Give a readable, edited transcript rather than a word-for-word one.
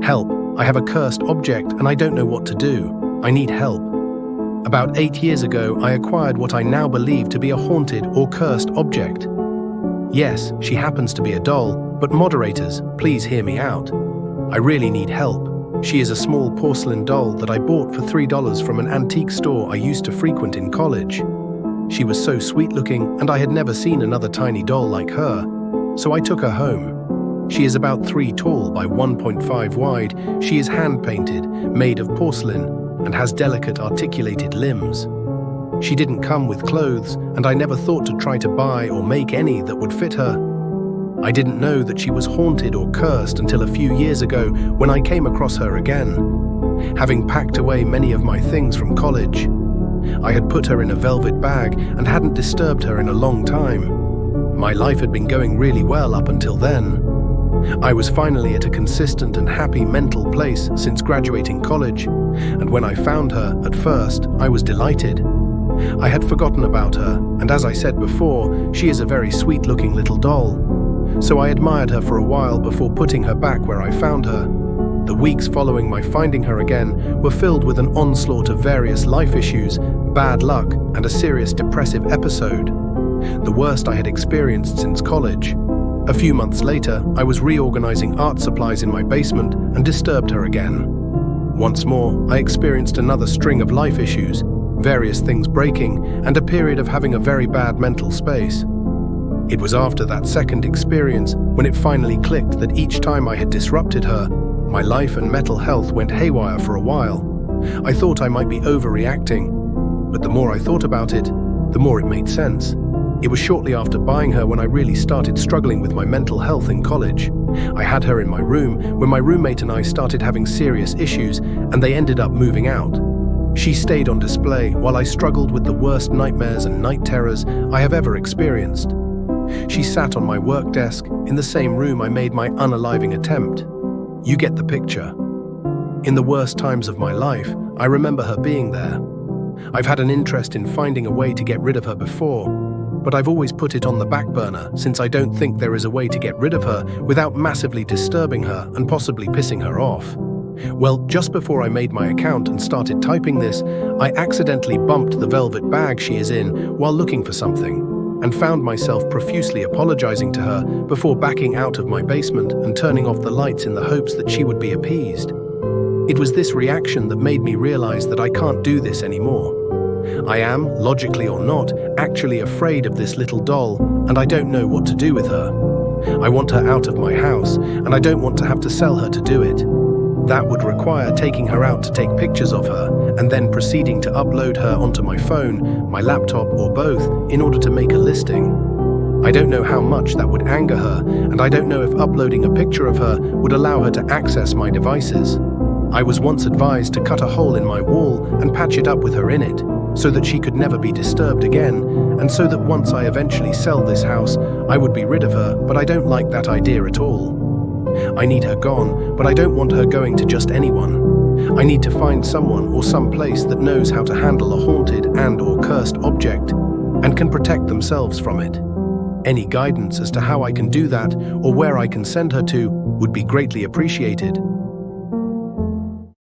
Help, I have a cursed object and I don't know what to do. I need help. About 8 years ago, I acquired what I now believe to be a haunted or cursed object. Yes, she happens to be a doll, but moderators, please hear me out. I really need help. She is a small porcelain doll that I bought for $3 from an antique store I used to frequent in college. She was so sweet-looking, and I had never seen another tiny doll like her, so I took her home. She is about 3 tall by 1.5 wide. She is hand-painted, made of porcelain, and has delicate articulated limbs. She didn't come with clothes, and I never thought to try to buy or make any that would fit her. I didn't know that she was haunted or cursed until a few years ago when I came across her again. Having packed away many of my things from college, I had put her in a velvet bag and hadn't disturbed her in a long time. My life had been going really well up until then. I was finally at a consistent and happy mental place since graduating college, and when I found her, at first, I was delighted. I had forgotten about her, and as I said before, she is a very sweet-looking little doll. So I admired her for a while before putting her back where I found her. The weeks following my finding her again were filled with an onslaught of various life issues, bad luck, and a serious depressive episode. The worst I had experienced since college. A few months later, I was reorganizing art supplies in my basement and disturbed her again. Once more, I experienced another string of life issues, various things breaking, and a period of having a very bad mental space. It was after that second experience when it finally clicked that each time I had disrupted her, my life and mental health went haywire for a while. I thought I might be overreacting, but the more I thought about it, the more it made sense. It was shortly after buying her when I really started struggling with my mental health in college. I had her in my room when my roommate and I started having serious issues, and they ended up moving out. She stayed on display while I struggled with the worst nightmares and night terrors I have ever experienced. She sat on my work desk in the same room I made my unaliving attempt. You get the picture. In the worst times of my life, I remember her being there. I've had an interest in finding a way to get rid of her before, but I've always put it on the back burner since I don't think there is a way to get rid of her without massively disturbing her and possibly pissing her off. Well, just before I made my account and started typing this, I accidentally bumped the velvet bag she is in while looking for something, and found myself profusely apologizing to her before backing out of my basement and turning off the lights in the hopes that she would be appeased. It was this reaction that made me realize that I can't do this anymore. I am, logically or not, actually afraid of this little doll, and I don't know what to do with her. I want her out of my house, and I don't want to have to sell her to do it. That would require taking her out to take pictures of her, and then proceeding to upload her onto my phone, my laptop, or both, in order to make a listing. I don't know how much that would anger her, and I don't know if uploading a picture of her would allow her to access my devices. I was once advised to cut a hole in my wall and patch it up with her in it, so that she could never be disturbed again, and so that once I eventually sell this house, I would be rid of her, but I don't like that idea at all. I need her gone, but I don't want her going to just anyone. I need to find someone or some place that knows how to handle a haunted and/or cursed object and can protect themselves from it. Any guidance as to how I can do that or where I can send her to would be greatly appreciated.